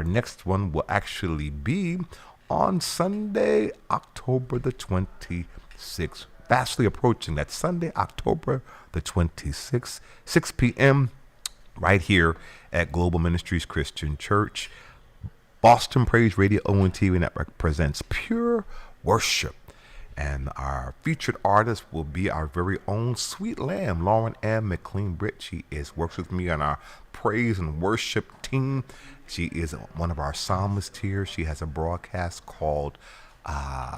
our next one will actually be on Sunday, October the 26th. Fastly approaching. That's Sunday, October the 26th, 6 p.m. right here at Global Ministries Christian Church. Boston Praise Radio ONTV Network presents Pure Worship. And our featured artist will be our very own Sweet Lamb, Lauren M. McLean-Britt. She works with me on our praise and worship team. She is one of our psalmists here. She has a broadcast called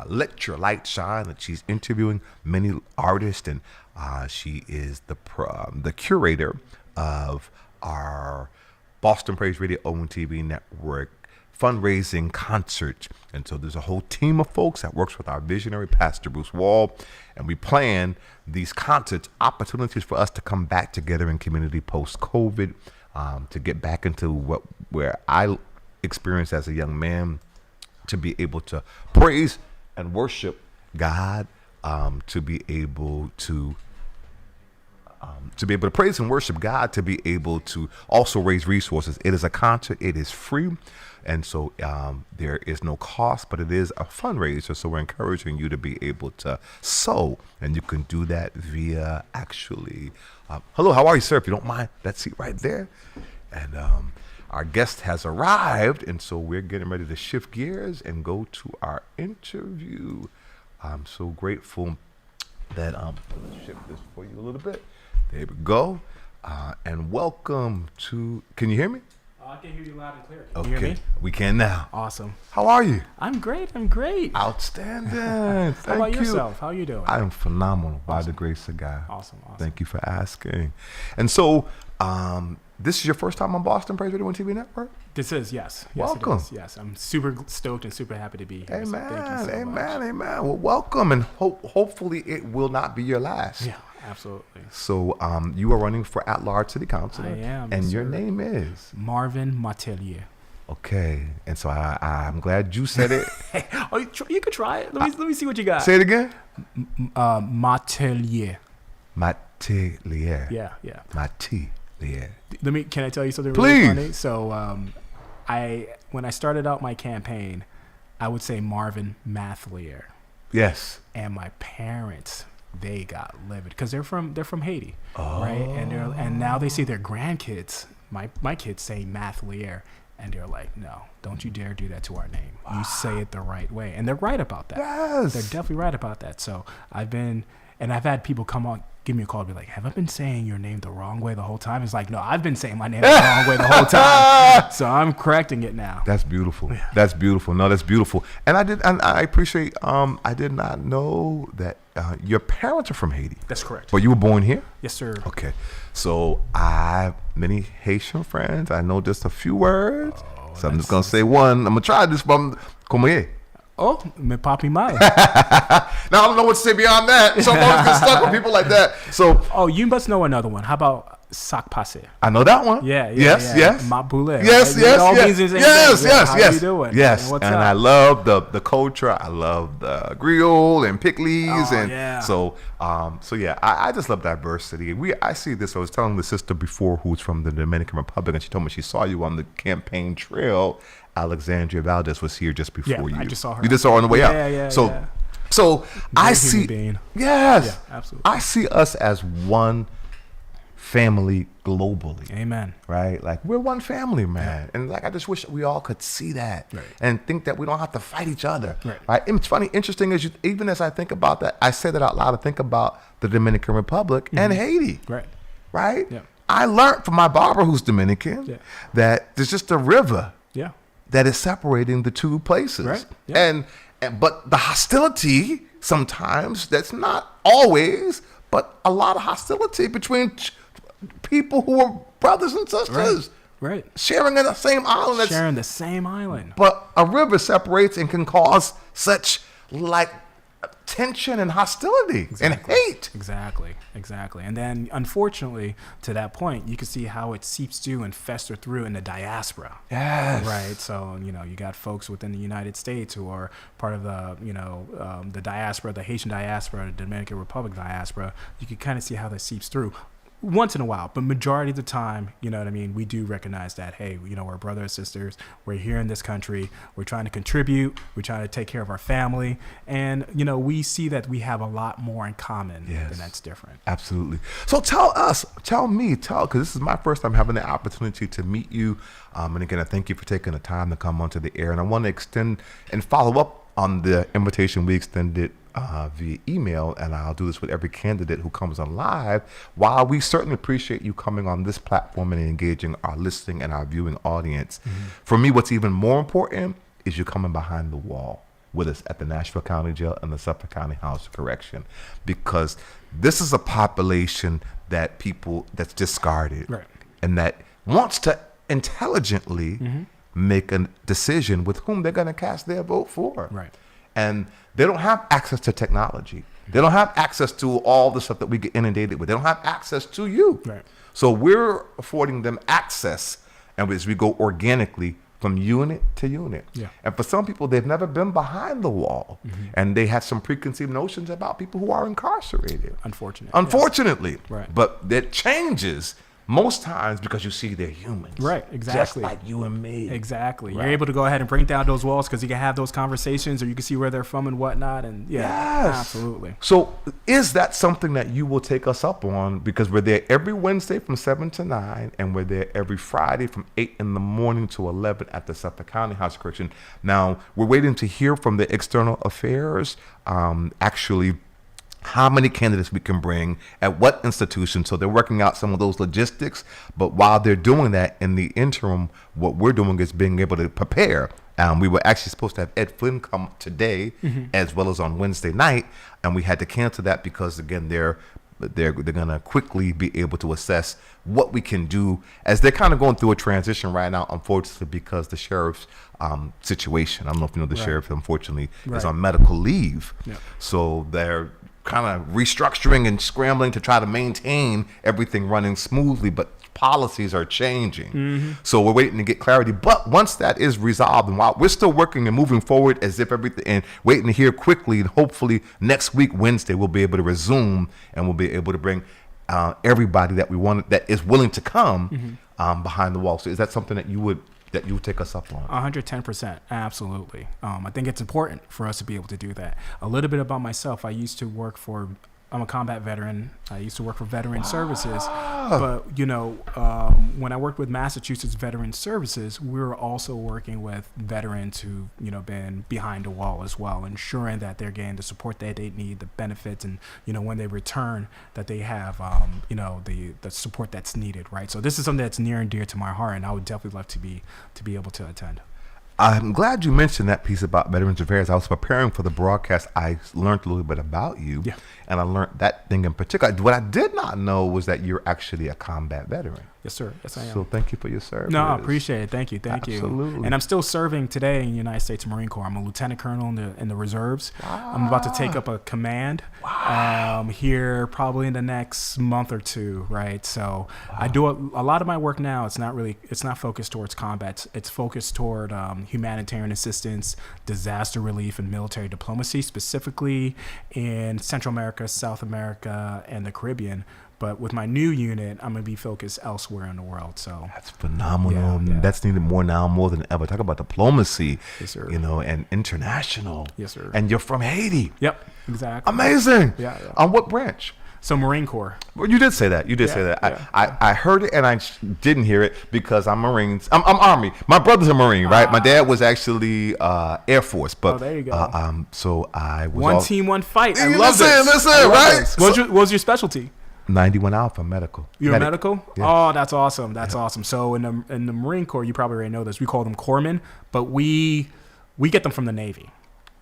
Let Your Light Shine that she's interviewing many artists, and she is the curator of our Boston Praise Radio ONTV Network fundraising concert. And so there's a whole team of folks that works with our visionary Pastor Bruce Wall, and we plan these concerts, opportunities for us to come back together in community post-COVID, to get back into where I experienced as a young man, to be able to praise and worship God, to be able to praise and worship God, to be able to also raise resources. It is a concert. It is free. And so there is no cost, but it is a fundraiser. So we're encouraging you to be able to sow. And you can do that via hello, how are you, sir? If you don't mind, that seat right there. And our guest has arrived. And so we're getting ready to shift gears and go to our interview. I'm so grateful that let's shift this for you a little bit. There we go. And welcome to, can you hear me? I can hear you loud and clear. Can you hear me? We can now. Awesome. How are you? I'm great. Outstanding. Thank How about you. yourself? How are you doing? I am phenomenal by Awesome. the grace of God. Awesome. Thank you for asking. And so, this is your first time on Boston Praise Radio TV Network? This is, yes. Welcome. Yes, it is. Yes, I'm super stoked and super happy to be here. Amen. So thank you so much. Amen. Well, welcome, and hopefully it will not be your last. Yeah, absolutely. So, you are running for at-large city councilor. I am. And yes, your sir. name is? Marvin Martellier. Okay. And so I'm glad you said it. Oh, you could try it. Let me see what you got. Say it again. Martellier. Matelier. Yeah. Matelier. Can I tell you something Please. really funny? So, when I started out my campaign, I would say Marvin Mathlier. Yes. And my parents, they got livid because they're from Haiti, Oh. right? And now they see their grandkids. My kids say Mathlier, and they're like, no, don't you dare do that to our name. Wow. You say it the right way, and they're right about that. Yes. They're definitely right about that. So I've had people come on, give me a call, and be like, have I been saying your name the wrong way the whole time? It's like, no, I've been saying my name the wrong way the whole time. So I'm correcting it now. That's beautiful. Yeah. That's beautiful. No, that's beautiful. And I appreciate, I did not know that your parents are from Haiti. That's correct. But you were born here? Yes, sir. Okay. So I have many Haitian friends. I know just a few words. Oh, So I'm just going to say one. I'm going to try this from Como é? Oh, me papi mal. Now, I don't know what to say beyond that. So I'm always get stuck with people like that. So, Oh, you must know another one. How about sac passé? I know that one. Yes. Ma boule. Yes. How you doing? Yes. And what's And up? I love the culture. I love the griot and pickles. Oh, And yeah. so yeah, I just love diversity. I see this. I was telling the sister before who's from the Dominican Republic, and she told me she saw you on the campaign trail. Alexandria Valdez was here just before you. I just saw her. You just saw her on the way up. Yeah. So I Great see. human being. Yes. Yeah, absolutely. I see us as one family globally. Amen. Right? Like, we're one family, man. And like, I just wish we all could see that. Right. And think that we don't have to fight each other. Right. And it's funny, interesting, even as I think about that, I say that out loud, I think about the Dominican Republic and Haiti. Right? Yeah. I learned from my barber who's Dominican that there's just a river Yeah. that is separating the two places. Right. Yeah. But the hostility sometimes, that's not always, but a lot of hostility between people who are brothers and sisters. Right. Sharing in the same island. Sharing the same island. But a river separates and can cause such tension and hostility and hate. Exactly. And then, unfortunately, to that point, you can see how it seeps through and fester through in the diaspora. Yes. Right. So, you got folks within the United States who are part of the, the diaspora, the Haitian diaspora, the Dominican Republic diaspora. You can kind of see how that seeps through. once in a while, but majority of the time, you know what I mean, we do recognize that, hey, you know, we're brothers and sisters, we're here in this country, we're trying to contribute, we're trying to take care of our family, and, you know, we see that we have a lot more in common than that's different. Absolutely. So because this is my first time having the opportunity to meet you, and again, I thank you for taking the time to come onto the air, and I want to extend and follow up on the invitation we extended via email, and I'll do this with every candidate who comes on live. While we certainly appreciate you coming on this platform and engaging our listening and our viewing audience, for me, what's even more important is you coming behind the wall with us at the Nashville County Jail and the Suffolk County House of Correction, because this is a population that's discarded, Right. and that wants to intelligently make a decision with whom they're going to cast their vote for. Right. And they don't have access to technology. They don't have access to all the stuff that we get inundated with. They don't have access to you. Right. So we're affording them access, and as we go organically from unit to unit. Yeah. And for some people, they've never been behind the wall, and they have some preconceived notions about people who are incarcerated. Unfortunately. Yes. Right. But that changes most times because you see they're humans. Right, exactly. Just like you and me. Exactly. Right. You're able to go ahead and break down those walls because you can have those conversations, or you can see where they're from and whatnot. And Yes. absolutely. So is that something that you will take us up on? Because we're there every Wednesday from 7 to 9, and we're there every Friday from 8 in the morning to 11 at the Suffolk County House of Correction. Now, we're waiting to hear from the external affairs, actually, how many candidates we can bring at what institution. So they're working out some of those logistics. But while they're doing that, in the interim, what we're doing is being able to prepare. We were actually supposed to have Ed Flynn come today, as well as on Wednesday night, and we had to cancel that because, again, they're going to quickly be able to assess what we can do as they're kind of going through a transition right now, unfortunately, because the sheriff's situation. I don't know if you know, the sheriff, unfortunately, is on medical leave. Yep. So they're kind of restructuring and scrambling to try to maintain everything running smoothly, but policies are changing. So we're waiting to get clarity. But once that is resolved, and while we're still working and moving forward as if everything, and waiting to hear quickly, and hopefully next week, Wednesday, we'll be able to resume, and we'll be able to bring everybody that we want, that is willing to come behind the wall. So is that something that you would take us up on? 110%. Absolutely. I think it's important for us to be able to do that. A little bit about myself. I'm a combat veteran. I used to work for Veteran Services. But, you know, when I worked with Massachusetts Veteran Services, we were also working with veterans who, you know, been behind a wall as well, ensuring that they're getting the support that they need, the benefits, and, you know, when they return, that they have, you know, the support that's needed, right? So this is something that's near and dear to my heart, and I would definitely love to be able to attend. I'm glad you mentioned that piece about Veterans Affairs. I was preparing for the broadcast. I learned a little bit about you, and I learned that thing in particular. What I did not know was that you're actually a combat veteran. Yes, sir. Yes, I am. So thank you for your service. No, I appreciate it. Thank you. Absolutely. And I'm still serving today in the United States Marine Corps. I'm a lieutenant colonel in the reserves. Wow. I'm about to take up a command here probably in the next month or two, right? So I do a lot of my work now. It's not focused towards combat. It's focused toward humanitarian assistance, disaster relief, and military diplomacy, specifically in Central America, South America, and the Caribbean. But with my new unit, I'm going to be focused elsewhere in the world. So that's phenomenal. Yeah. That's needed more than ever. Talk about diplomacy, yes, sir. You know, and international. Yes, sir. And you're from Haiti. Yep, exactly. Amazing. Yeah. On what branch? So Marine Corps. Well, you did say that. Say that. Yeah. I heard it and I didn't hear it because I'm Marines. I'm Army. My brother's a Marine, right? My dad was actually Air Force. But there you go. So I was one team, one fight. I love this. Listen, right? What was your specialty? 91 Alpha medical. You're medical? Yeah. Oh, that's awesome. That's awesome. So in the Marine Corps, you probably already know this. We call them corpsmen, but we get them from the Navy,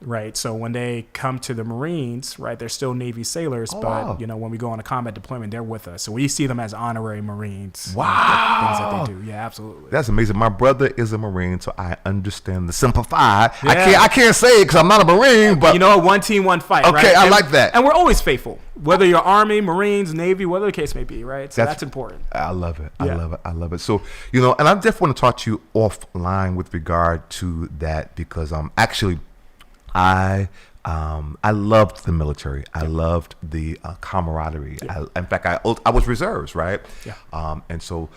right? So when they come to the Marines, right, they're still Navy sailors, but you know, when we go on a combat deployment, they're with us. So we see them as honorary Marines. Wow. Things that they do. Yeah, absolutely. That's amazing. My brother is a Marine, so I understand the simplified. Yeah. I can't say it because I'm not a Marine, but you know, one team, one fight. Okay, right? I like that. And we're always faithful, whether you're Army, Marines, Navy, whatever the case may be, right? So that's important. I love it. I love it. So, you know, and I definitely want to talk to you offline with regard to that because actually I I loved the military. I loved the camaraderie. In fact, I was reserves, right? Yeah. And so,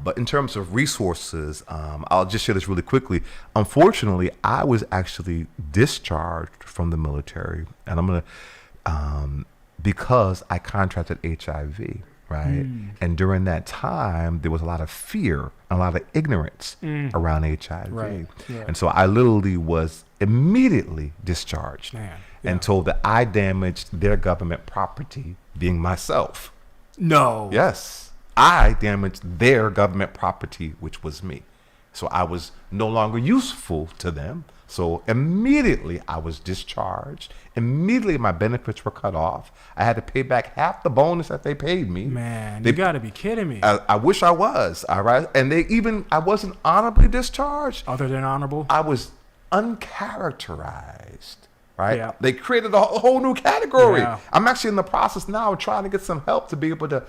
but in terms of resources, I'll just share this really quickly. Unfortunately, I was actually discharged from the military, and I'm gonna because I contracted HIV. Right. And during that time, there was a lot of fear, a lot of ignorance around HIV. Right. Yeah. And so I literally was immediately discharged and told that I damaged their government property, being myself. No. Yes. I damaged their government property, which was me. So I was no longer useful to them. So immediately I was discharged. Immediately my benefits were cut off. I had to pay back half the bonus that they paid me. Man, you got to be kidding me. I wish I was. All right. And I wasn't honorably discharged. Other than honorable? I was uncharacterized. Right. Yeah. They created a whole new category. Yeah. I'm actually in the process now of trying to get some help to be able to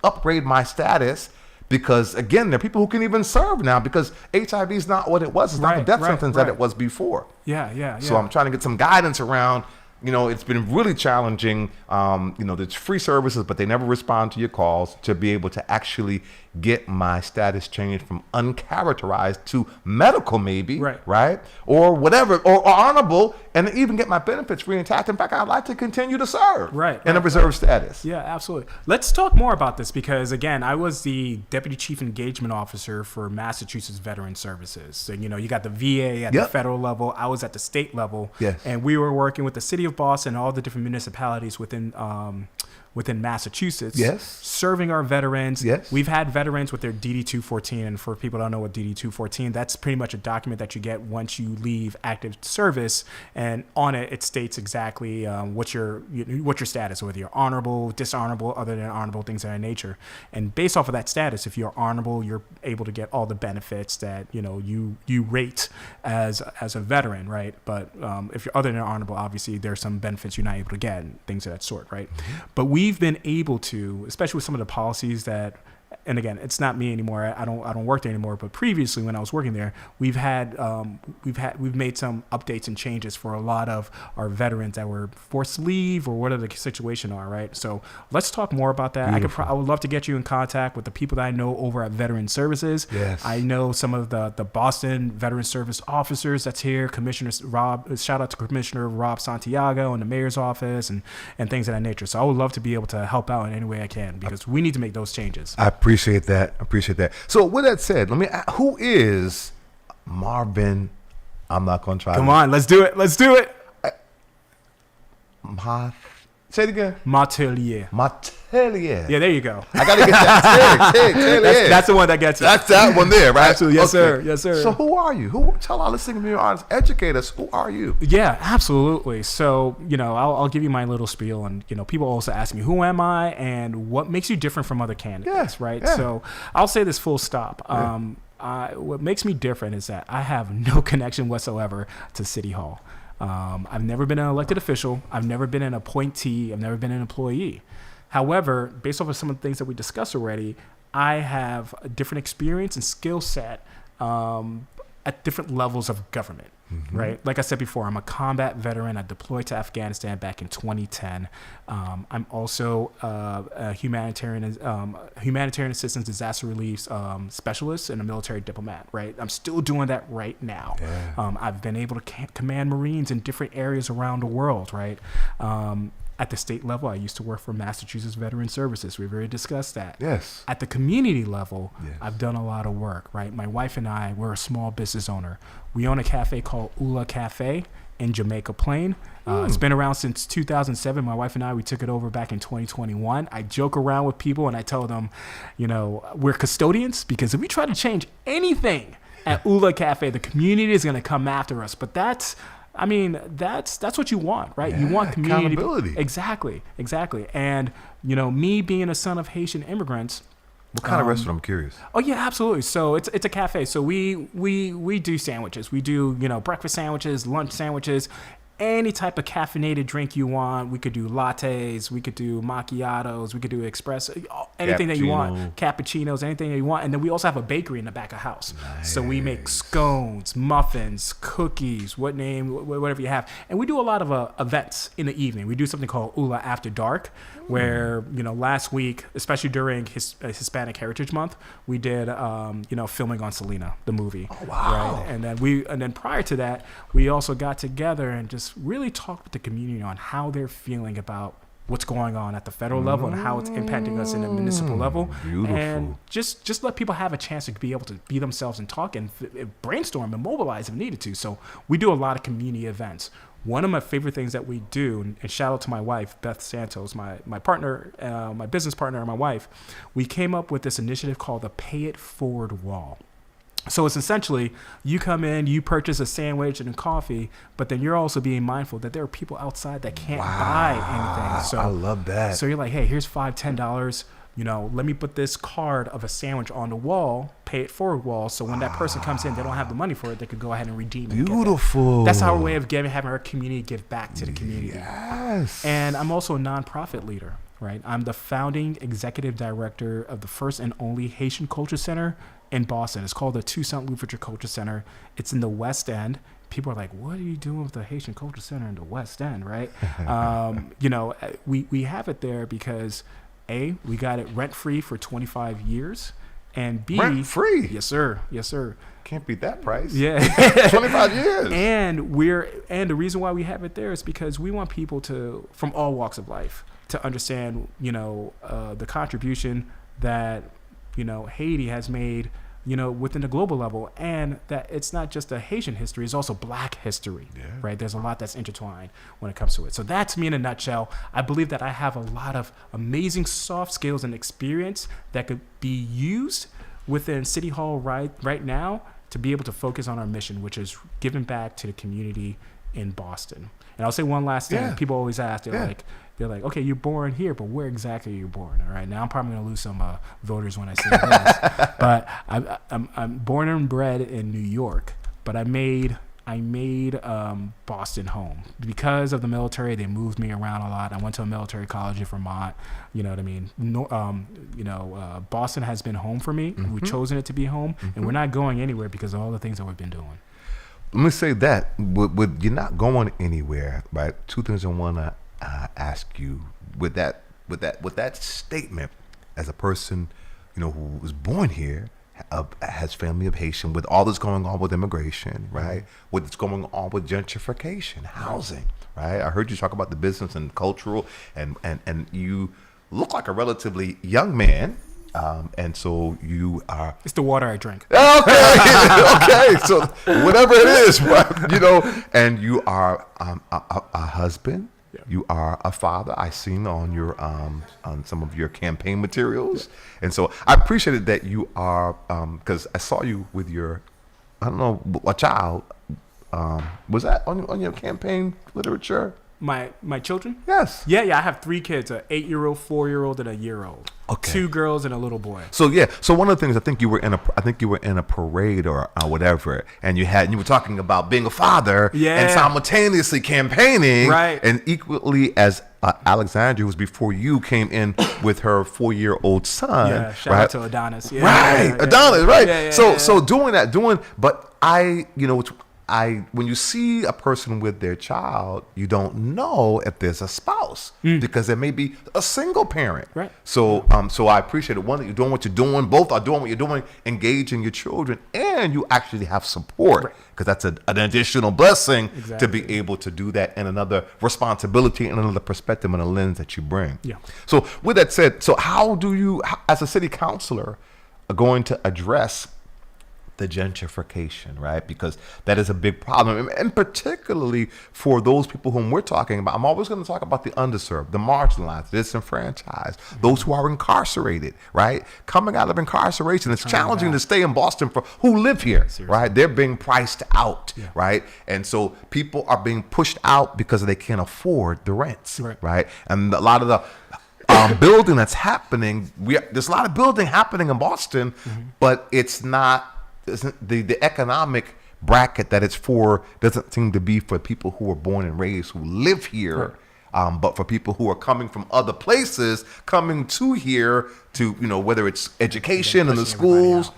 upgrade my status. Because, again, there are people who can even serve now because HIV is not what it was. It's not the death sentence that it was before. Yeah. So I'm trying to get some guidance around, it's been really challenging. There's free services, but they never respond to your calls to be able to actually get my status changed from uncharacterized to medical maybe, right? Or whatever, or honorable, and even get my benefits re-intact. In fact, I'd like to continue to serve in a reserve status. Yeah, absolutely. Let's talk more about this because, again, I was the Deputy Chief Engagement Officer for Massachusetts Veteran Services. So, you got the VA at the federal level. I was at the state level. Yes. And we were working with the city of Boston and all the different municipalities within Massachusetts, serving our veterans. Yes. We've had veterans with their DD-214, and for people that don't know what DD-214, that's pretty much a document that you get once you leave active service, and on it states exactly what's your status, whether you're honorable, dishonorable, other than honorable, things of that nature. And based off of that status, if you're honorable, you're able to get all the benefits that you rate as a veteran, right? But if you're other than honorable, obviously there's some benefits you're not able to get, and things of that sort, right? But we've been able to, especially with some of the policies that, and again, it's not me anymore. I don't work there anymore. But previously, when I was working there, we've made some updates and changes for a lot of our veterans that were forced to leave or whatever the situation are. Right. So let's talk more about that. I would love to get you in contact with the people that I know over at Veteran Services. Yes. I know some of the Boston Veteran Service officers that's here. Shout out to Commissioner Rob Santiago and the mayor's office and things of that nature. So I would love to be able to help out in any way I can because we need to make those changes. I appreciate that. So with that said, let me ask, who is Marvin? I'm not going to try. Come on, let's do it. Say it again. Matelier. Yeah, there you go. I got to get that. That's the one that gets it. That's that one there, right? Absolutely. Yes, sir. So who are you? Tell our listening to audience, educate us. Who are you? Yeah, absolutely. So, I'll give you my little spiel. And, people also ask me, who am I and what makes you different from other candidates, right? Yeah. So I'll say this full stop. What makes me different is that I have no connection whatsoever to City Hall. I've never been an elected official. I've never been an appointee. I've never been an employee. However, based off of some of the things that we discussed already, I have a different experience and skill set at different levels of government, right? Like I said before, I'm a combat veteran. I deployed to Afghanistan back in 2010. I'm also a humanitarian assistance disaster relief specialist and a military diplomat, right? I'm still doing that right now. Yeah. I've been able to command Marines in different areas around the world, right? At the state level, I used to work for Massachusetts Veteran Services. We've already discussed that. Yes. At the community level, yes. I've done a lot of work, right? My wife and I, we're a small business owner. We own a cafe called Ula Cafe in Jamaica Plain. It's been around since 2007. My wife and I, we took it over back in 2021. I joke around with people and I tell them, we're custodians because if we try to change anything at Ula Cafe, the community is going to come after us. But that's what you want, right? Yeah, you want community accountability. Exactly. And me being a son of Haitian immigrants. What kind of restaurant? I'm curious. Oh yeah, absolutely. So it's a cafe. So we do sandwiches. We do breakfast sandwiches, lunch sandwiches. any type of caffeinated drink you want. We could do lattes, we could do macchiatos, we could do espresso, anything that you want, cappuccinos, anything that you want. And then we also have a bakery in the back of house. Nice. So we make scones, muffins, cookies, whatever you have. And we do a lot of events in the evening. We do something called Ula After Dark, where, last week, especially during Hispanic Heritage Month, we did, filming on Selena, the movie. Oh, wow. Right? And then prior to that, we also got together and just really talked with the community on how they're feeling about what's going on at the federal level and how it's impacting us in the municipal level. Beautiful. And just let people have a chance to be able to be themselves and talk and brainstorm and mobilize if needed to. So we do a lot of community events. One of my favorite things that we do, and shout out to my wife, Beth Santos, my partner, my business partner, and my wife, we came up with this initiative called the Pay It Forward Wall. So it's essentially, you come in, you purchase a sandwich and a coffee, but then you're also being mindful that there are people outside that can't buy anything. So I love that. So you're like, hey, here's $5, $10. Let me put this card of a sandwich on the wall, Pay It Forward wall. So when that person comes in, they don't have the money for it, they could go ahead and redeem it. Beautiful. That's our way of having our community give back to the community. Yes. And I'm also a nonprofit leader, right? I'm the founding executive director of the first and only Haitian Culture Center in Boston. It's called the Toussaint Louverture Culture Center. It's in the West End. People are like, what are you doing with the Haitian Culture Center in the West End, right? We have it there because A, we got it rent-free for 25 years, and B... Rent-free? Yes, sir. Yes, sir. Can't beat that price. Yeah. 25 years. And the reason why we have it there is because we want people from all walks of life to understand, the contribution that, Haiti has made, within the global level, and that it's not just a Haitian history, it's also Black history, right? There's a lot that's intertwined when it comes to it. So that's me in a nutshell. I believe that I have a lot of amazing soft skills and experience that could be used within City Hall right now to be able to focus on our mission, which is giving back to the community in Boston. And I'll say one last thing. People always ask, they're like, okay, you're born here, but where exactly are you born? All right, now I'm probably gonna lose some voters when I say this, but I'm born and bred in New York, but I made Boston home because of the military. They moved me around a lot. I went to a military college in Vermont. You know what I mean? Boston has been home for me. Mm-hmm. We've chosen it to be home, and we're not going anywhere because of all the things that we've been doing. Let me say that with you're not going anywhere, right? Two things I want to ask you with that statement, as a person, who was born here, has family of Haitian, with all that's going on with immigration, right? With what's going on with gentrification, housing, right? I heard you talk about the business and cultural, and you look like a relatively young man. And so you are... It's the water I drink. Okay. So whatever it is, and you are a husband. Yeah. You are a father. I seen on your on some of your campaign materials. Yeah. And so I appreciated that you are, because I saw you with your, a child. Was that on your campaign literature? My children? Yes. Yeah. I have 3 kids: an 8-year-old, 4-year-old, and a year-old. Okay. 2 girls and a little boy. So one of the things, I think you were in a parade or whatever, and you were talking about being a father, and simultaneously campaigning, right? And equally as Alexandria, who was before you, came in with her 4-year-old son. Yeah. Shout out to Adonis. Yeah, right. Yeah, Adonis. Right. Yeah, So when you see a person with their child, you don't know if there's a spouse because there may be a single parent. Right. So I appreciate it. One, that you're doing what you're doing. Both are doing what you're doing, engaging your children, and you actually have support, because that's an additional blessing to be able to do that, and another responsibility and another perspective and a lens that you bring. Yeah. So with that said, how do you, as a city councilor, are going to address the gentrification, right? Because that is a big problem, and particularly for those people whom we're talking about. I'm always going to talk about the underserved, the marginalized, the disenfranchised, those who are incarcerated, right? Coming out of incarceration, it's challenging to stay in Boston for who live here, right? They're being priced out, right? And so people are being pushed out because they can't afford the rents, right? And a lot of the building that's happening, there's a lot of building happening in Boston, but it's not. The economic bracket that it's for doesn't seem to be for people who are born and raised who live here. Right. But for people who are coming from other places, coming to here to, whether it's education in the schools,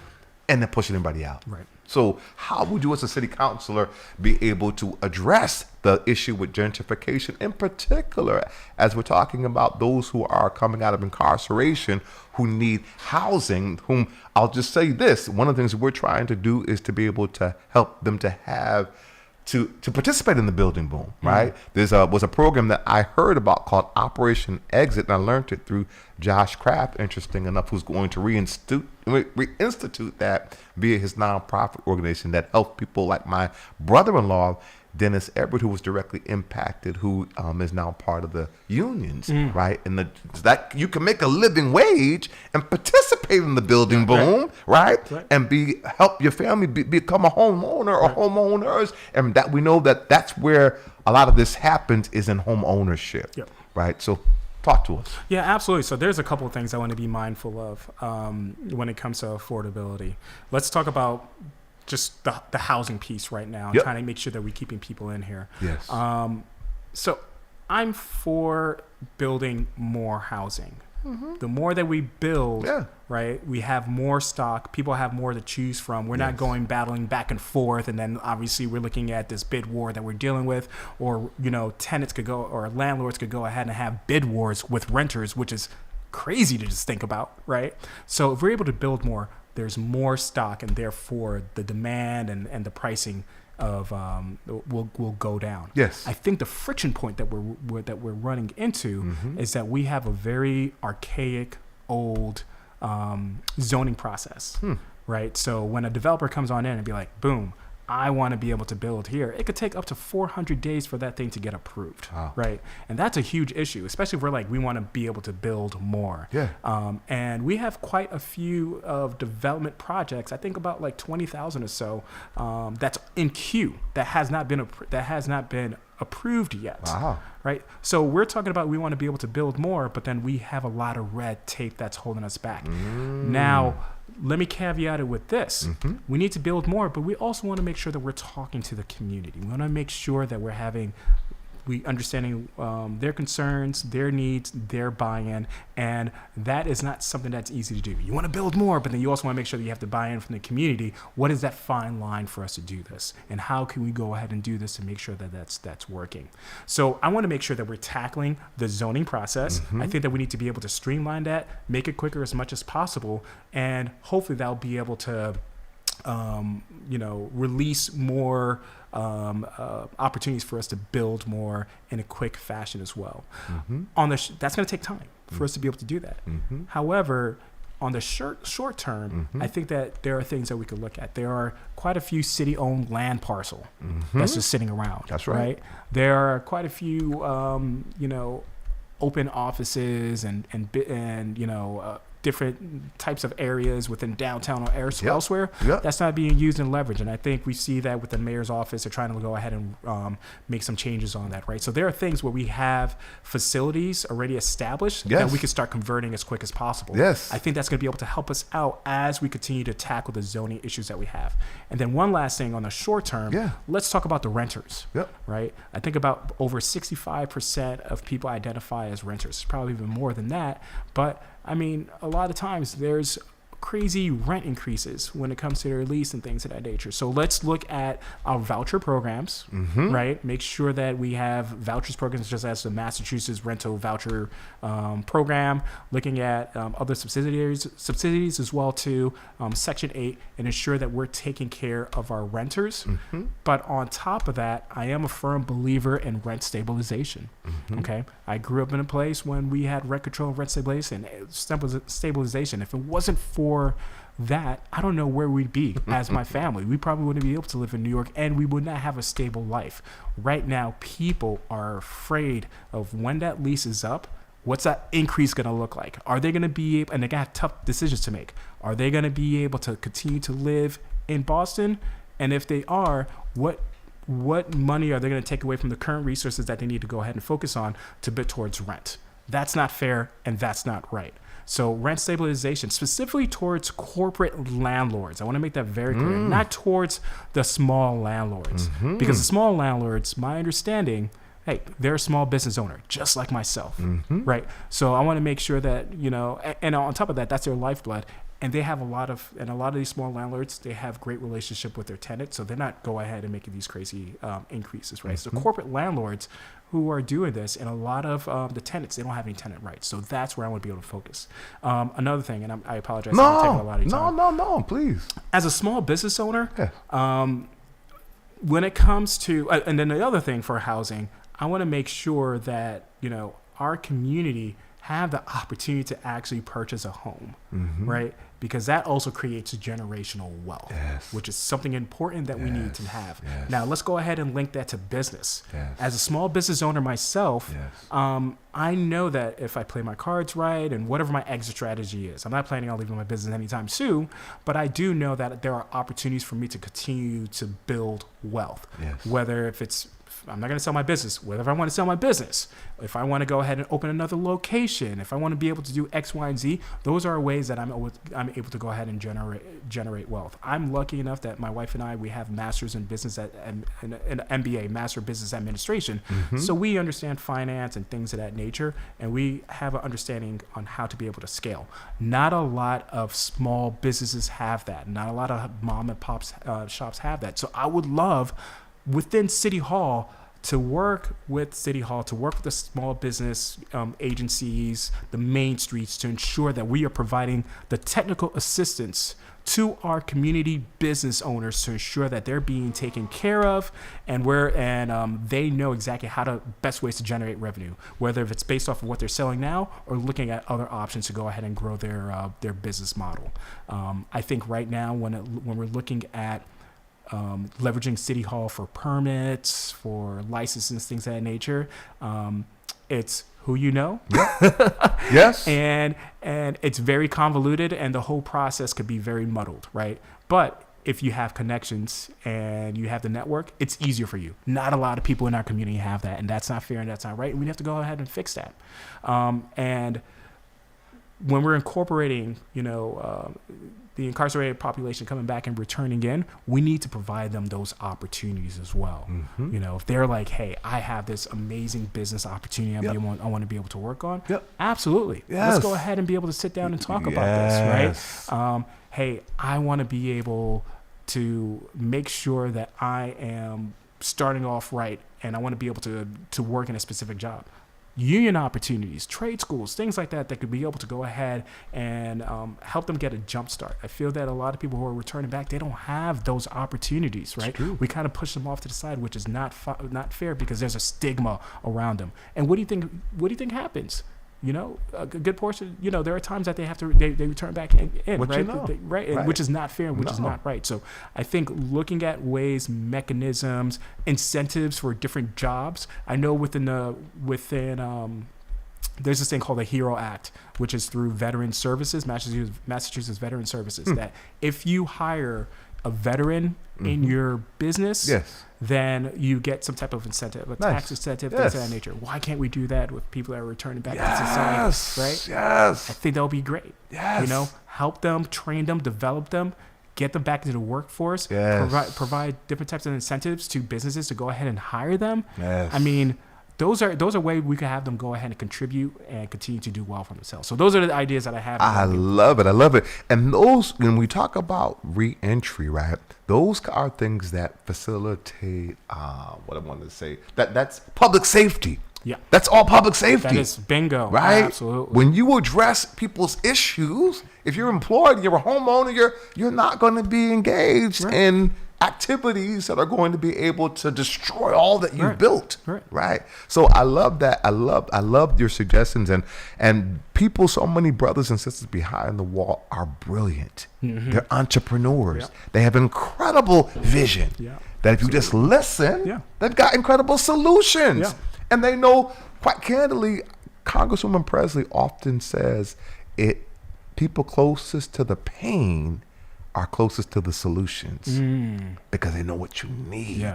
and then pushing everybody out. Right. So how would you as a city councilor be able to address the issue with gentrification, in particular, as we're talking about those who are coming out of incarceration, who need housing, whom I'll just say this, one of the things we're trying to do is to be able to help them to have to participate in the building boom, right? There was a program that I heard about called Operation Exit, and I learned it through Josh Kraft, interesting enough, who's going to reinstitute that via his nonprofit organization that helps people like my brother-in-law, Dennis Everett, who was directly impacted, who is now part of the unions, right? And that you can make a living wage and participate in the building boom, right? And help your family become a homeowner or homeowners, and that we know that's where a lot of this happens is in home ownership, right? So talk to us. Yeah, absolutely. So there's a couple of things I want to be mindful of when it comes to affordability. Let's talk about just the housing piece right now, trying to make sure that we're keeping people in here. Yes. So I'm for building more housing. The more that we build, right, we have more stock. People have more to choose from. We're not going battling back and forth, and then obviously we're looking at this bid war that we're dealing with, or tenants could go, or landlords could go ahead and have bid wars with renters, which is crazy to just think about, right? So if we're able to build more, there's more stock, and therefore the demand and the pricing of will go down. Yes. I think the friction point that we're running into is that we have a very archaic, old zoning process, right? So when a developer comes on in and be like, boom, I want to be able to build here, it could take up to 400 days for that thing to get approved, right? And that's a huge issue, especially if we're like, we want to be able to build more. And we have quite a few of development projects, I think about like 20,000 or so, that's in queue that has not been approved yet. Right? So we're talking about we want to be able to build more, but then we have a lot of red tape that's holding us back. Now, let me caveat it with this. We need to build more, but we also want to make sure that we're talking to the community. We want to make sure that we're understanding their concerns, their needs, their buy-in, and that is not something that's easy to do. You want to build more, but then you also want to make sure that you have to buy in from the community. What is that fine line for us to do this? And how can we go ahead and do this to make sure that that's working? So I want to make sure that we're tackling the zoning process. I think that we need to be able to streamline that, make it quicker as much as possible, and hopefully that'll be able to release more opportunities for us to build more in a quick fashion as well. That's going to take time for us to be able to do that. However, on the short term, I think that there are things that we could look at. There are quite a few city-owned land parcel that's just sitting around. That's right. There are quite a few, open offices and different types of areas within downtown or elsewhere that's not being used and leveraged. And I think we see that with the mayor's office. They're trying to go ahead and make some changes on that, right? So there are things where we have facilities already established that we can start converting as quick as possible. I think that's going to be able to help us out as we continue to tackle the zoning issues that we have. And then one last thing on the short term, let's talk about the renters, right? I think about over 65% of people identify as renters. It's probably even more than that, but I mean, a lot of times there's crazy rent increases when it comes to their lease and things of that nature. So let's look at our voucher programs, right? Make sure that we have vouchers programs just as the Massachusetts rental voucher program, looking at other subsidies as well too, Section 8, and ensure that we're taking care of our renters. But on top of that, I am a firm believer in rent stabilization. Okay, I grew up in a place when we had rent control and rent stabilization. If it wasn't for that, I don't know where we'd be as my family. We probably wouldn't be able to live in New York, and we would not have a stable life. Right now, people are afraid of when that lease is up. What's that increase going to look like? Are they going to be able, and they got tough decisions to make. Are they going to be able to continue to live in Boston? And if they are, what money are they going to take away from the current resources that they need to go ahead and focus on to bid towards rent? That's not fair, and that's not right. So rent stabilization, specifically towards corporate landlords. I want to make that very clear, not towards the small landlords. Because the small landlords, my understanding, hey, they're a small business owner, just like myself, right? So I want to make sure that, and on top of that, that's their lifeblood. And they have a lot of these small landlords, they have great relationship with their tenants, so they're not go ahead and making these crazy increases, right? So corporate landlords who are doing this, and a lot of the tenants, they don't have any tenant rights. So that's where I want to be able to focus. Another thing, and I apologize for taking a lot of your time. No, please. As a small business owner, when it comes to, and then the other thing for housing, I want to make sure that, our community have the opportunity to actually purchase a home, right? Because that also creates generational wealth, which is something important that we need to have. Now, let's go ahead and link that to business. As a small business owner myself, I know that if I play my cards right and whatever my exit strategy is, I'm not planning on leaving my business anytime soon, but I do know that there are opportunities for me to continue to build wealth, whether if it's I'm not going to sell my business. Whether I want to sell my business, if I want to go ahead and open another location, if I want to be able to do X, Y, and Z, those are ways that I'm able to go ahead and generate wealth. I'm lucky enough that my wife and I, we have masters in business and an MBA, Master of Business Administration. So we understand finance and things of that nature, and we have an understanding on how to be able to scale. Not a lot of small businesses have that. Not a lot of mom and pop shops have that. So I would love within City Hall to work with the small business agencies, the main streets, to ensure that we are providing the technical assistance to our community business owners to ensure that they're being taken care of, and they know exactly how to best ways to generate revenue, whether if it's based off of what they're selling now or looking at other options to go ahead and grow their business model. I think right now when we're looking at leveraging City Hall for permits, for licenses, things of that nature. It's who you know. Yes. And it's very convoluted, and the whole process could be very muddled, right? But if you have connections and you have the network, it's easier for you. Not a lot of people in our community have that, and that's not fair and that's not right. And we have to go ahead and fix that. And when we're incorporating, the incarcerated population coming back and returning in, we need to provide them those opportunities as well. If they're like, hey, I have this amazing business opportunity I want to be able to work on, absolutely. Let's go ahead and be able to sit down and talk about this, right? Hey, I want to be able to make sure that I am starting off right, and I want to be able to work in a specific job. Union opportunities, trade schools, things like that could be able to go ahead and help them get a jump start. I feel that a lot of people who are returning back, they don't have those opportunities, right? We kind of push them off to the side, which is not fair because there's a stigma around them. And what do you think happens? A good portion, there are times that they return back in, right? Which is not fair, which is not right. So I think looking at ways, mechanisms, incentives for different jobs. I know within there's this thing called the HERO Act, which is through Veteran Services, Massachusetts Veteran Services, that if you hire a veteran in your business, then you get some type of incentive, a tax incentive, things of that nature. Why can't we do that with people that are returning back to society, right? Yes. I think that'll be great. Yes. Help them, train them, develop them, get them back into the workforce, provide different types of incentives to businesses to go ahead and hire them. Yes. I mean, those are ways we can have them go ahead and contribute and continue to do well for themselves. So those are the ideas that I have. I love it. And those, when we talk about re-entry, right, those are things that facilitate, what I wanted to say, that's public safety. Yeah. That's all public safety. That is bingo. Right? Absolutely. When you address people's issues, if you're employed, you're a homeowner, you're not going to be engaged in activities that are going to be able to destroy all that you've built. Right. So I love that. I love your suggestions, and people, so many brothers and sisters behind the wall are brilliant. They're entrepreneurs. They have incredible vision that if you just listen, they've got incredible solutions. And they know, quite candidly, Congresswoman Presley often says people closest to the pain are closest to the solutions because they know what you need,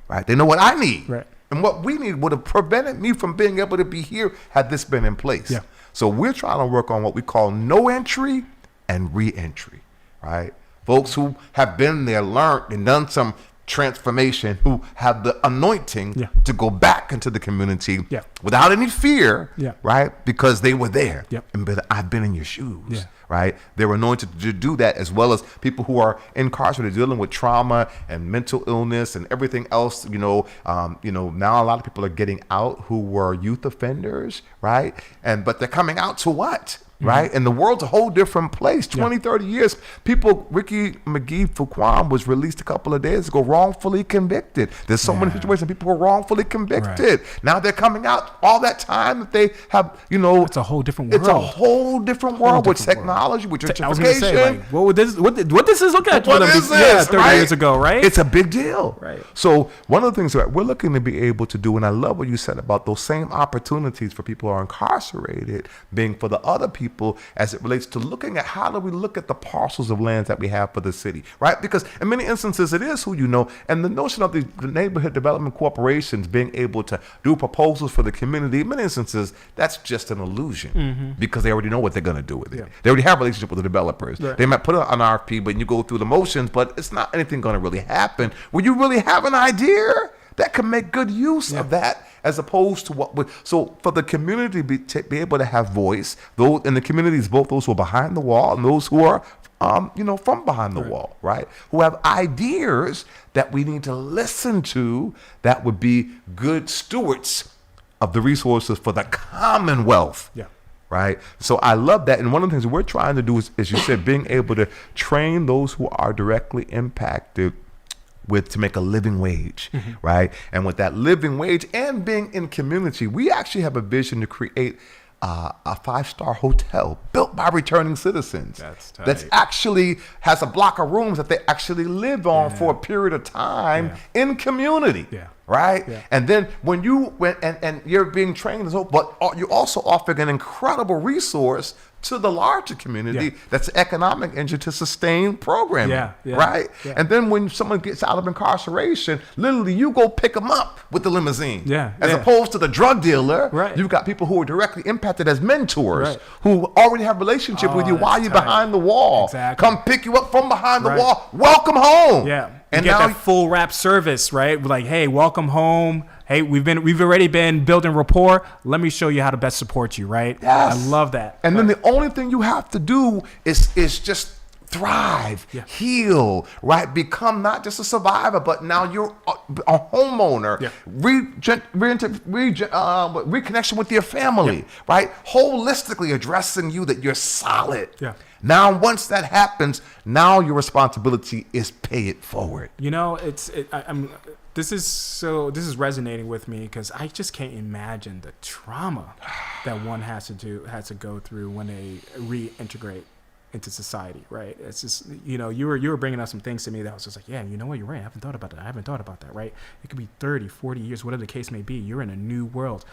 right? They know what I need, and what we need would have prevented me from being able to be here had this been in place. Yeah. So we're trying to work on what we call no entry and re-entry, right? Folks who have been there, learned, and done some transformation, who have the anointing to go back into the community without any fear, right? Because they were there. And I've been in your shoes, right? They're anointed to do that, as well as people who are incarcerated dealing with trauma and mental illness and everything else. Now a lot of people are getting out who were youth offenders, right? But they're coming out to what? Right? And the world's a whole different place. 20, 30 years. Ricky McGee-Fuquan was released a couple of days ago, wrongfully convicted. There's so many situations people were wrongfully convicted. Right. Now they're coming out all that time that they have, It's a whole different world. It's a whole different world with technology, with gentrification. I was going to say, like, what this is look at what is this? 30 years ago, right? It's a big deal. Right. So one of the things that we're looking to be able to do, and I love what you said about those same opportunities for people who are incarcerated being for the other people, as it relates to looking at how do we look at the parcels of lands that we have for the city, right? Because in many instances it is who you know, and the notion of the neighborhood development corporations being able to do proposals for the community, in many instances that's just an illusion because they already know what they're going to do with it. They already have a relationship with the developers. Right. They might put an RFP, but you go through the motions, but it's not anything going to really happen where you really have an idea that can make good use of that, as opposed to what would. So for the community to be able to have voice, those in the communities, both those who are behind the wall and those who are, from behind the wall, right? Who have ideas that we need to listen to, that would be good stewards of the resources for the commonwealth. Yeah. Right. So I love that. And one of the things we're trying to do is, as you said, being able to train those who are directly impacted to make a living wage, right? And with that living wage and being in community, we actually have a vision to create a 5-star hotel built by returning citizens. That's actually has a block of rooms that they actually live on for a period of time in community. Right? And then when you're being trained, but you're also offering an incredible resource to the larger community that's an economic engine to sustain programming, right? And then when someone gets out of incarceration, literally you go pick them up with the limousine. As opposed to the drug dealer, you've got people who are directly impacted as mentors who already have a relationship with you while you're behind the wall. Come pick you up from behind the wall. Welcome home. And get that full wrap service, right? Like, hey, welcome home. Hey, we've already been building rapport. Let me show you how to best support you, right? I love that. And then the only thing you have to do is just thrive, heal, right? Become not just a survivor, but now you're a homeowner. Reconnection with your family, right? Holistically addressing you that you're solid. Now, once that happens, now your responsibility is pay it forward. This is resonating with me because I just can't imagine the trauma that one has to go through when they reintegrate into society, right? It's just, you were bringing up some things to me that I was just like, yeah, you know what, you're right. I haven't thought about that, right? It could be 30, 40 years, whatever the case may be. You're in a new world.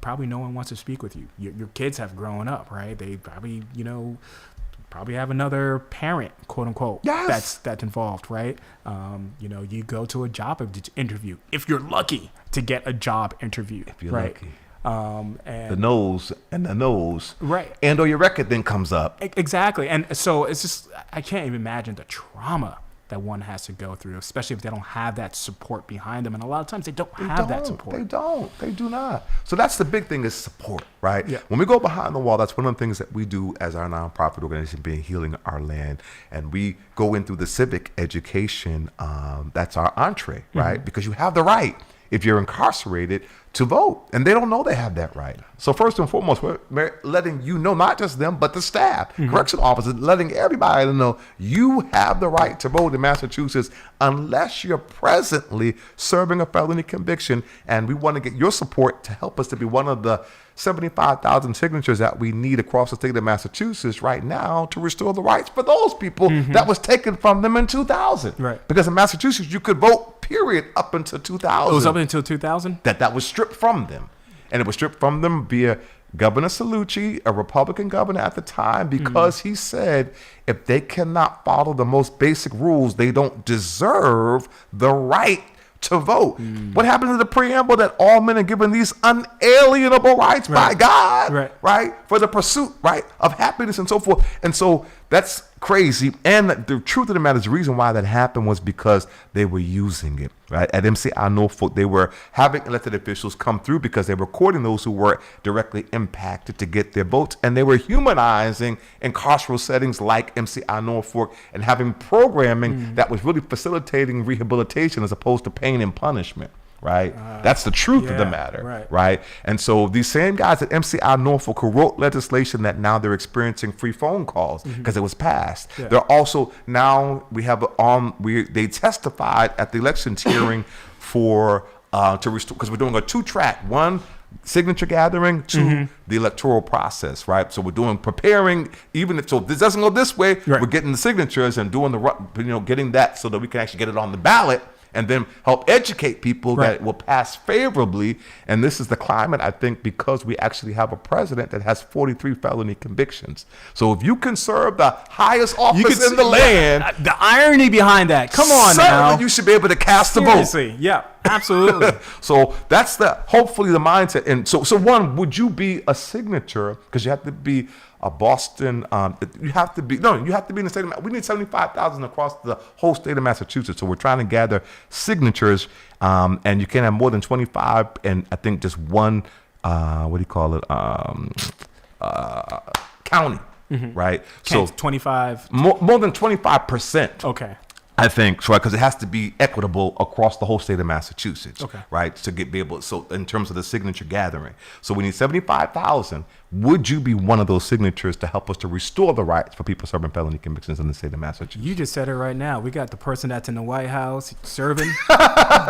Probably no one wants to speak with you. Your kids have grown up, right? They probably, probably have another parent, quote unquote, that's involved, right? You go to a job interview if you're lucky to get a job interview. If you're lucky. And the nose, right? And or your record then comes up. Exactly, and so it's just I can't even imagine the trauma that one has to go through, especially if they don't have that support behind them. And a lot of times they don't have that support. They do not. So that's the big thing is support, right? When we go behind the wall, that's one of the things that we do as our nonprofit organization, being Healing Our Land. And we go in through the civic education. That's our entree, right? Because you have the right, if you're incarcerated, to vote. And they don't know they have that right. So first and foremost, we're letting you know, not just them, but the staff, correction officers, letting everybody know you have the right to vote in Massachusetts unless you're presently serving a felony conviction. And we want to get your support to help us to be one of the 75,000 signatures that we need across the state of Massachusetts right now to restore the rights for those people that was taken from them in 2000. Right. Because in Massachusetts, you could vote, period, up until 2000. It was up until 2000? That was stripped from them. And it was stripped from them via Governor Cellucci, a Republican governor at the time, because he said if they cannot follow the most basic rules, they don't deserve the right to vote. What happened to the preamble that all men are given these unalienable rights by God, right? For the pursuit, right, of happiness and so forth. And so that's crazy. And the truth of the matter is the reason why that happened was because they were using it, right? At MCI Norfolk, they were having elected officials come through because they were recording those who were directly impacted to get their votes. And they were humanizing in carceral settings like MCI Norfolk and having programming that was really facilitating rehabilitation as opposed to pain and punishment. Right? That's the truth of the matter. Right? And so these same guys at MCI Norfolk who wrote legislation that now they're experiencing free phone calls because it was passed. They're also now they testified at the elections hearing for to restore, because we're doing a 2-track, 1 signature gathering, 2 the electoral process, right? So we're preparing, even if this doesn't go this way, we're getting the signatures and doing getting that so that we can actually get it on the ballot. And then help educate people that it will pass favorably. And this is the climate, I think, because we actually have a president that has 43 felony convictions. So if you can serve the highest office in the land. The irony behind that. Come on now. You should be able to cast a vote. Seriously. Yeah, absolutely. So that's hopefully the mindset. And so one, would you be a signature? Because you have to be a Boston, you have to be in the state of, we need 75,000 across the whole state of Massachusetts. So we're trying to gather signatures, and you can't have more than 25, and I think just one, county, right? So 25. More than 25%. Okay. I think so, because it has to be equitable across the whole state of Massachusetts, right? To be able, so in terms of the signature gathering, so we need 75,000. Would you be one of those signatures to help us to restore the rights for people serving felony convictions in the state of Massachusetts? You just said it right now. We got the person that's in the White House serving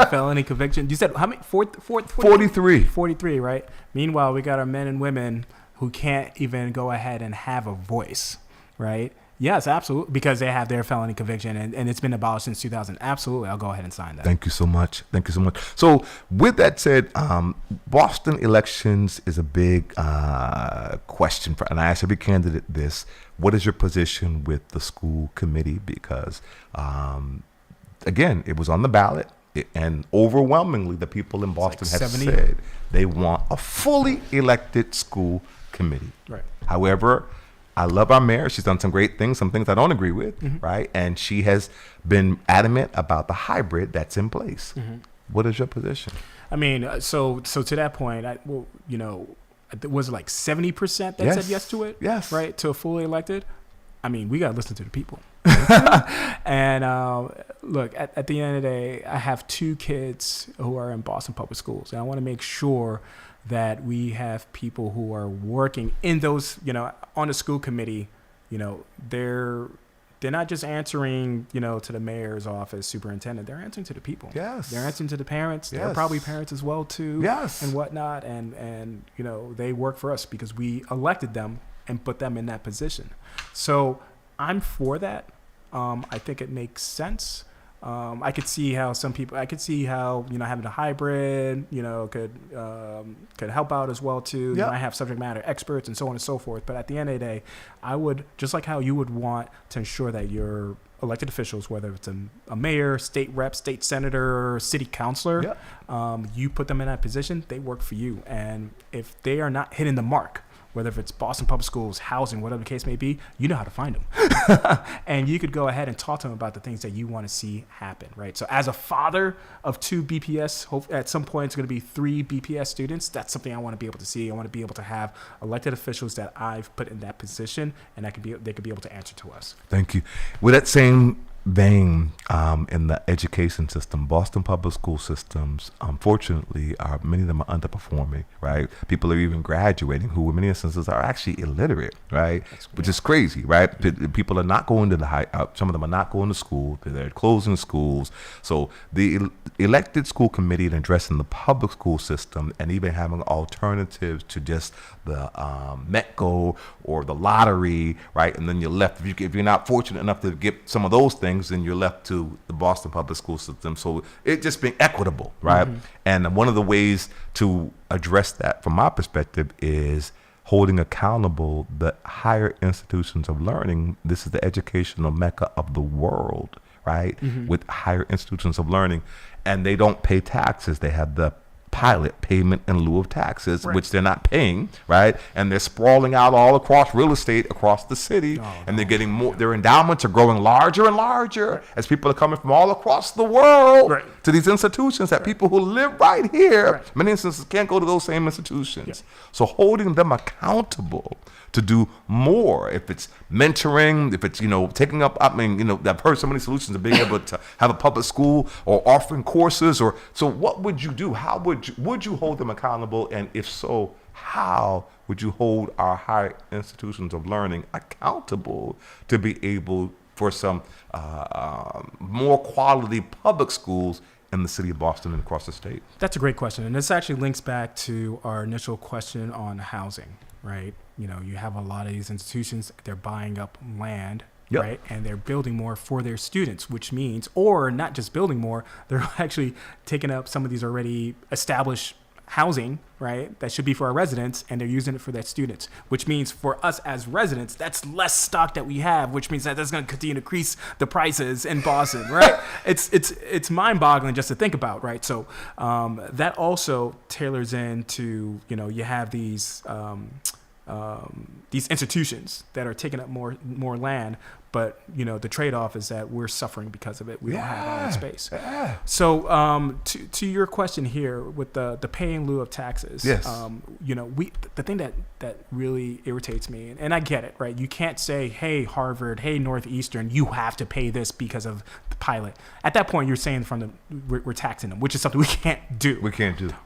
felony conviction. You said how many? 43. 43, right? Meanwhile, we got our men and women who can't even go ahead and have a voice, right? Yes, absolutely, because they have their felony conviction and it's been abolished since 2000. Absolutely, I'll go ahead and sign that. Thank you so much. So with that said, Boston elections is a big question, and I asked every candidate this: what is your position with the school committee? Because, again, it was on the ballot, and overwhelmingly the people in Boston have said they want a fully elected school committee. Right. However, I love our mayor. She's done some great things, some things I don't agree with, right? And she has been adamant about the hybrid that's in place. What is your position? I mean, so to that point, was it like 70% that said yes to it? Yes. Right? To a fully elected? I mean, we got to listen to the people. And look, at the end of the day, I have 2 kids who are in Boston public schools, and I want to make sure that we have people who are working in those, on the school committee, they're not just answering, to the mayor's office, superintendent. They're answering to the people. Yes. They're answering to the parents. Yes. They're probably parents as well too. Yes. And whatnot. And they work for us because we elected them and put them in that position. So I'm for that. I think it makes sense. I could see how having a hybrid, could help out as well too. Yep. I have subject matter experts and so on and so forth. But at the end of the day, I would, just like how you would want to ensure that your elected officials, whether it's a mayor, state rep, state senator, city councilor, Yep. You put them in that position, they work for you. And if they are not hitting the mark, whether if it's Boston Public Schools, housing, whatever the case may be, you know how to find them. And you could go ahead and talk to them about the things that you want to see happen, right? So as a father of 2 BPS, at some point it's going to be 3 BPS students. That's something I want to be able to see. I want to be able to have elected officials that I've put in that position, and they could be able to answer to us. Thank you. With that same vein, in the education system, Boston public school systems, unfortunately, many of them are underperforming, right? People are even graduating who in many instances are actually illiterate, right? Which is crazy, right? People are not going to some of them are not going to school. They're closing schools. So the elected school committee and addressing the public school system and even having alternatives to just the METCO or the lottery, right? And then you're left, if you're not fortunate enough to get some of those things, then you're left to the Boston public school system. So it just being equitable, right? And one of the ways to address that from my perspective is holding accountable the higher institutions of learning. This is the educational mecca of the world, right, with higher institutions of learning, and they don't pay taxes. They have the pilot payment in lieu of taxes, which they're not paying, right? And they're sprawling out all across real estate across the city, and they're getting more. Their endowments are growing larger and larger as people are coming from all across the world to these institutions. That people who live right here, many instances, can't go to those same institutions. So holding them accountable to do more, if it's mentoring, if it's, taking up, I've heard so many solutions of being able to have a public school or offering courses, so what would you do? How would you hold them accountable? And if so, how would you hold our higher institutions of learning accountable to be able for some more quality public schools in the city of Boston and across the state? That's a great question. And this actually links back to our initial question on housing, right? You have a lot of these institutions, they're buying up land, right? And they're building more for their students, which means, or not just building more, they're actually taking up some of these already established housing, right? That should be for our residents, and they're using it for their students, which means for us as residents, that's less stock that we have, which means that that's going to continue to increase the prices in Boston, right? It's mind-boggling just to think about, right? So that also tailors into, you have these institutions that are taking up more land, but the trade-off is that we're suffering because of it. We don't have our own space. So to your question here with the pay in lieu of taxes, the thing that really irritates me, and I get it, right? You can't say, hey, Harvard, hey, Northeastern, you have to pay this because of the pilot. At that point, you're saying we're taxing them, which is something we can't do.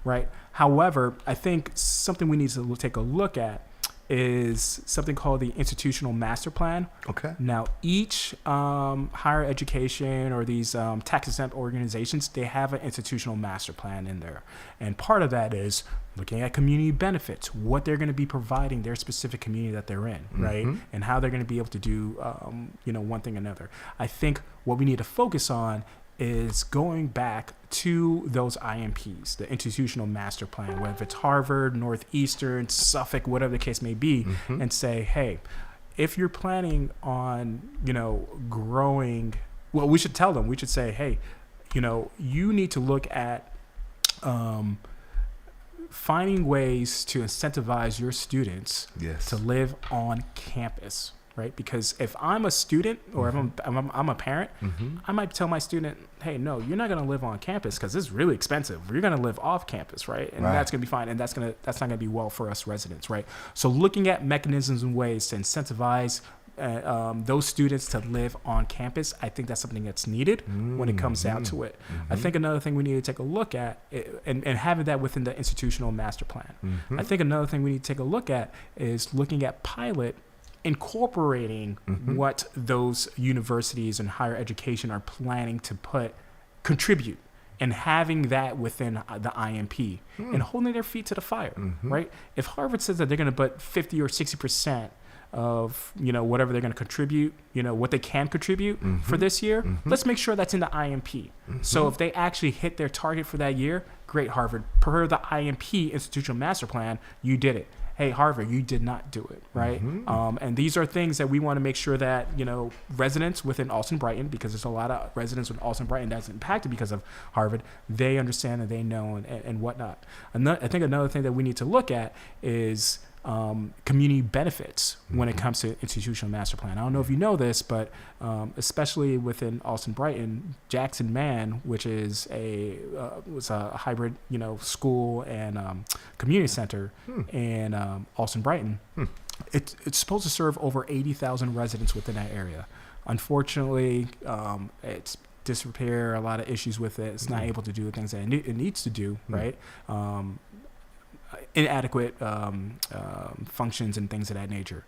Right? However, I think something we need to take a look at is something called the institutional master plan. Okay. Now, each higher education or these tax-exempt organizations, they have an institutional master plan in there. And part of that is looking at community benefits, what they're going to be providing their specific community that they're in, right? And how they're going to be able to do, one thing or another. I think what we need to focus on is going back to those IMPs, the institutional master plan, whether it's Harvard, Northeastern, Suffolk, whatever the case may be, and say, hey, if you're planning on, growing, well, we should tell them, we should say, hey, you need to look at finding ways to incentivize your students to live on campus. Right? Because if I'm a student or if I'm a parent, I might tell my student, hey, no, you're not going to live on campus because it's really expensive. You're going to live off campus, right? And that's going to be fine. And that's not going to be well for us residents, right? So looking at mechanisms and ways to incentivize those students to live on campus, I think that's something that's needed when it comes down to it. I think another thing we need to take a look at, and having that within the institutional master plan. I think another thing we need to take a look at is looking at pilot incorporating what those universities and higher education are planning to contribute, and having that within the IMP and holding their feet to the fire, right? If Harvard says that they're going to put 50 or 60% of whatever they're going to contribute, what they can contribute for this year, let's make sure that's in the IMP. So if they actually hit their target for that year, great, Harvard, per the IMP institutional master plan, you did it. Hey, Harvard, you did not do it, right? And these are things that we want to make sure that, residents within Austin-Brighton, because there's a lot of residents with Austin-Brighton that's impacted because of Harvard, they understand and they know and whatnot. I think another thing that we need to look at is community benefits when it comes to institutional master plan. I don't know if you know this, but especially within Austin-Brighton, Jackson Man, which is was a hybrid, school and community center in Austin-Brighton. It's supposed to serve over 80,000 residents within that area. Unfortunately, it's disrepair, a lot of issues with it. It's not able to do the things that it needs to do, right? Inadequate functions and things of that nature.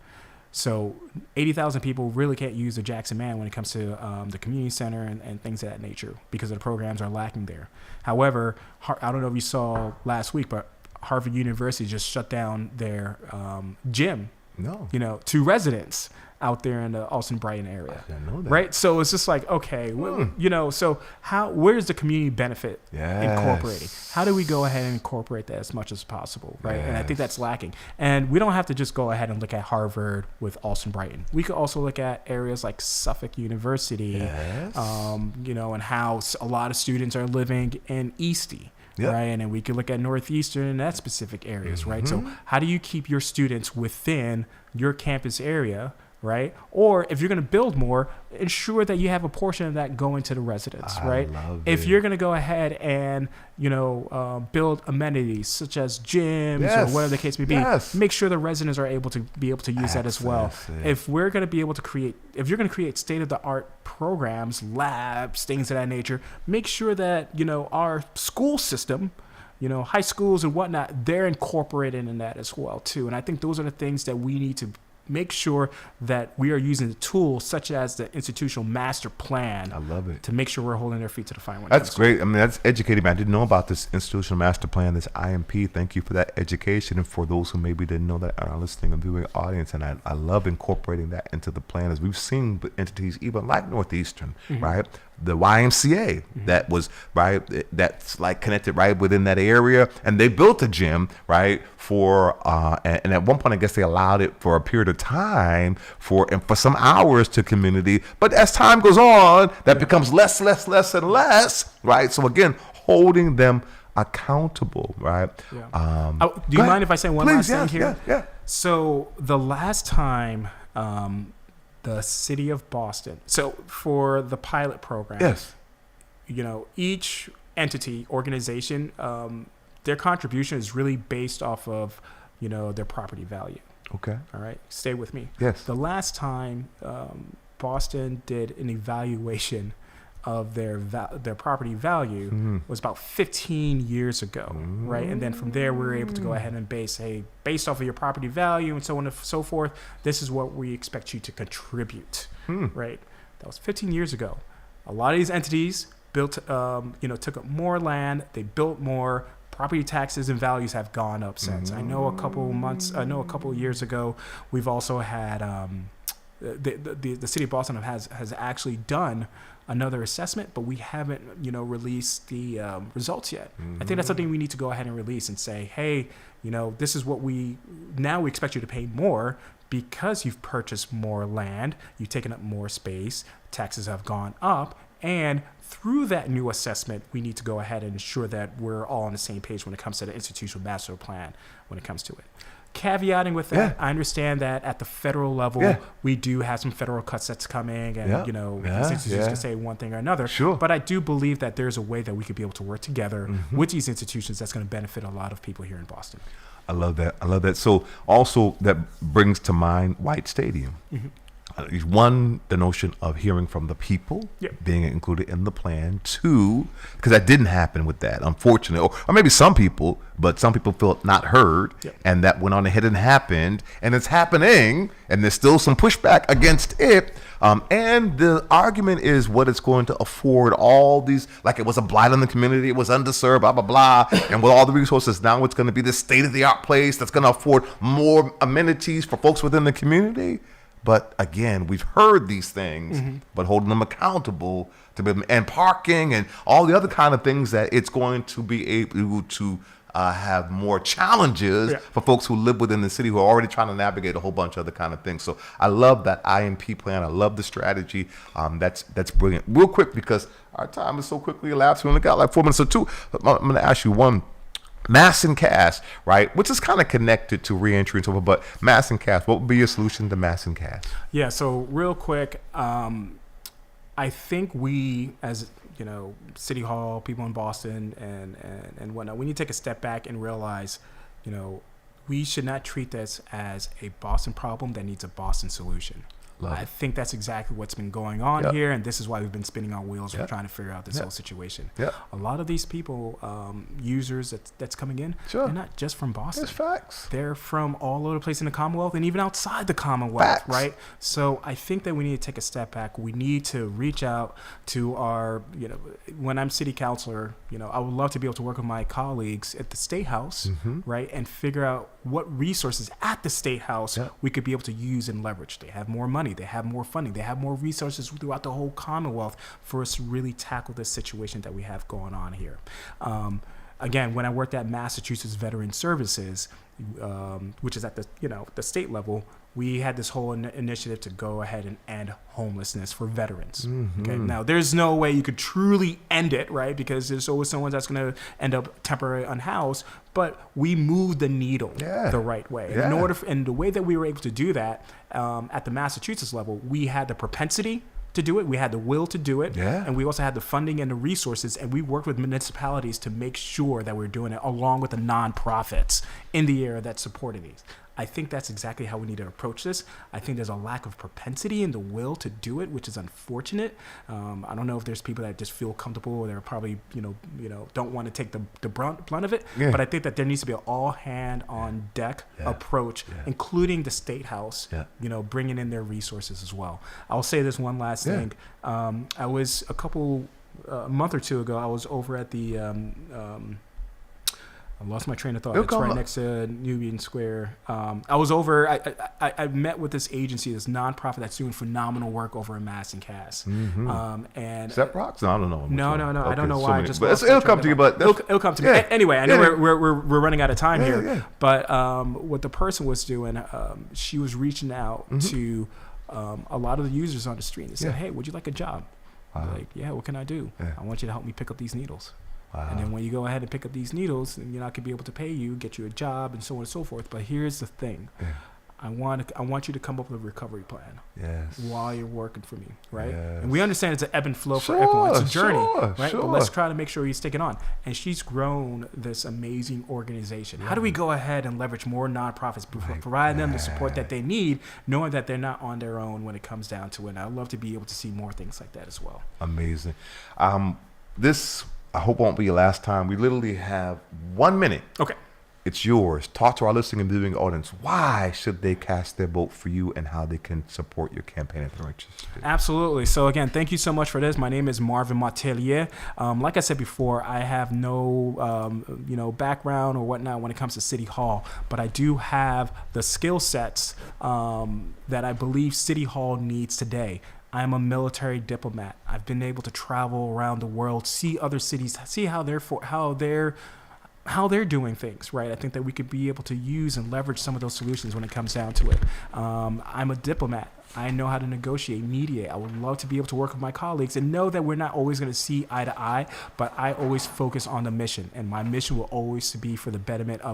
So 80,000 people really can't use the Jackson Man when it comes to the community center and things of that nature because the programs are lacking there. However, I don't know if you saw last week, but Harvard University just shut down their gym, to residents. out there in the Austin-Brighton area. I didn't know that. Right? So it's just like, okay, so where's the community benefit incorporating? How do we go ahead and incorporate that as much as possible, right? And I think that's lacking. And we don't have to just go ahead and look at Harvard with Austin-Brighton. We could also look at areas like Suffolk University, and how a lot of students are living in Eastie. Yep. Right, and then we could look at Northeastern and that specific areas, right? So how do you keep your students within your campus area, right? Or if you're going to build more, ensure that you have a portion of that going to the residents, right? If you're going to go ahead and build amenities such as gyms or whatever the case may be, make sure the residents are able to use that as well. If we're going to be able to if you're going to create state-of-the-art programs, labs, things of that nature, make sure that our school system, high schools and whatnot, they're incorporated in that as well too. And I think those are the things that we need to make sure that we are using the tools such as the institutional master plan. I love it. To make sure we're holding their feet to the fire. That's great. I mean, that's educating me. I didn't know about this institutional master plan, this IMP. Thank you for that education. And for those who maybe didn't know that are listening and viewing audience, and I love incorporating that into the plan, as we've seen entities even like Northeastern, right? The YMCA that was that's like connected right within that area, and they built a gym right for and at one point I guess they allowed it for a period of time for some hours to community, but as time goes on that becomes less and less, right? So again, holding them accountable, right? Do you mind if I say one last thing here? Yeah. So the last time the city of Boston. So for the pilot program, each entity, organization, their contribution is really based off of, their property value. Okay. All right. Stay with me. Yes. The last time Boston did an evaluation of their property value was about 15 years ago, right? And then from there, we were able to go ahead and based off of your property value and so on and so forth, this is what we expect you to contribute, right? That was 15 years ago. A lot of these entities built, took up more land, they built more. Property taxes and values have gone up since. I know a couple years ago, we've also had the city of Boston has actually done another assessment, but we haven't, released the results yet. I think that's something we need to go ahead and release and say, hey, this is what we expect you to pay more because you've purchased more land, you've taken up more space, taxes have gone up, and through that new assessment, we need to go ahead and ensure that we're all on the same page when it comes to the institutional master plan when it comes to it. Caveating with that, I understand that at the federal level, we do have some federal cuts that's coming, and institutions can say one thing or another. Sure. But I do believe that there's a way that we could be able to work together with these institutions that's going to benefit a lot of people here in Boston. I love that. So also that brings to mind White Stadium. One, the notion of hearing from the people being included in the plan. Two, because that didn't happen with that, unfortunately, or maybe some people felt not heard, and that went on ahead and happened, and it's happening, and there's still some pushback against it. And the argument is what it's going to afford all these, like it was a blight on the community, it was underserved, blah, blah, blah. And with all the resources, now it's going to be this state-of-the-art place that's going to afford more amenities for folks within the community. But again, we've heard these things, but holding them accountable to be, and parking and all the other kind of things that it's going to be able to have more challenges for folks who live within the city who are already trying to navigate a whole bunch of other kind of things. So I love that IMP plan. I love the strategy. That's brilliant. Real quick, because our time is so quickly elapsed. We only got like 4 minutes or two. I'm going to ask you one. Mass and cast, right? Which is kind of connected to reentry and so forth, but mass and cast, what would be your solution to mass and cast? Yeah, so real quick, I think we, as City Hall, people in Boston and whatnot, we need to take a step back and realize, we should not treat this as a Boston problem that needs a Boston solution. I think that's exactly what's been going on here, and this is why we've been spinning our wheels. We're trying to figure out this whole situation. A lot of these people, users that's coming in, they're not just from Boston. That's facts. They're from all over the place in the Commonwealth and even outside the Commonwealth, right? So I think that we need to take a step back. We need to reach out to our, when I'm city councilor, I would love to be able to work with my colleagues at the State House, right, and figure out what resources at the State House we could be able to use and leverage. They have more money. money, they have more funding, they have more resources throughout the whole Commonwealth for us to really tackle this situation that we have going on here. Again, when I worked at Massachusetts Veteran Services, which is at the state level, we had this whole initiative to go ahead and end homelessness for veterans. Mm-hmm. Okay, now there's no way you could truly end it, right? Because there's always someone that's going to end up temporarily unhoused. But we moved the needle the right way. Yeah. And the way that we were able to do that at the Massachusetts level, we had the propensity to do it. We had the will to do it. Yeah. And we also had the funding and the resources. And we worked with municipalities to make sure that we're doing it along with the nonprofits in the area that supported these. I think that's exactly how we need to approach this. I think there's a lack of propensity and the will to do it, which is unfortunate. I don't know if there's people that just feel comfortable or they're probably, don't want to take the brunt of it. Yeah. But I think that there needs to be an all hand on deck approach, including the State House, bringing in their resources as well. I'll say this one last thing. I was a month or two ago, I was over at the, I lost my train of thought. It's right next to Union Square. I was over. I met with this agency, this nonprofit that's doing phenomenal work over in Mass and Cass. Mm-hmm. And Step Rocks? No, I don't know. No. Okay, I don't know why. It'll come to you. But it'll come to me. Anyway, I know we're running out of time here. Yeah. But what the person was doing, she was reaching out to a lot of the users on the street and said, "Hey, would you like a job?" Like, yeah. What can I do? Yeah. I want you to help me pick up these needles. Wow. And then when you go ahead and pick up these needles, I could be able to pay you, get you a job, and so on and so forth. But here's the thing. Yeah. I want you to come up with a recovery plan while you're working for me, right? Yes. And we understand it's an ebb and flow for everyone. It's a journey, right? But let's try to make sure you stick it on. And she's grown this amazing organization. How do we go ahead and leverage more nonprofits, provide them the support that they need, knowing that they're not on their own when it comes down to it? And I'd love to be able to see more things like that as well. Amazing. This, I hope, won't be your last time. We literally have 1 minute. Okay. It's yours. Talk to our listening and viewing audience. Why should they cast their vote for you and how they can support your campaign if they're interested? Absolutely. So again, thank you so much for this. My name is Marvin Martellier. Like I said before, I have no background or whatnot when it comes to City Hall, but I do have the skill sets that I believe City Hall needs today. I'm a military diplomat. I've been able to travel around the world, see other cities, see how they're doing things, right? I think that we could be able to use and leverage some of those solutions when it comes down to it. I'm a diplomat. I know how to negotiate, mediate. I would love to be able to work with my colleagues and know that we're not always going to see eye to eye, but I always focus on the mission, and my mission will always be for the betterment of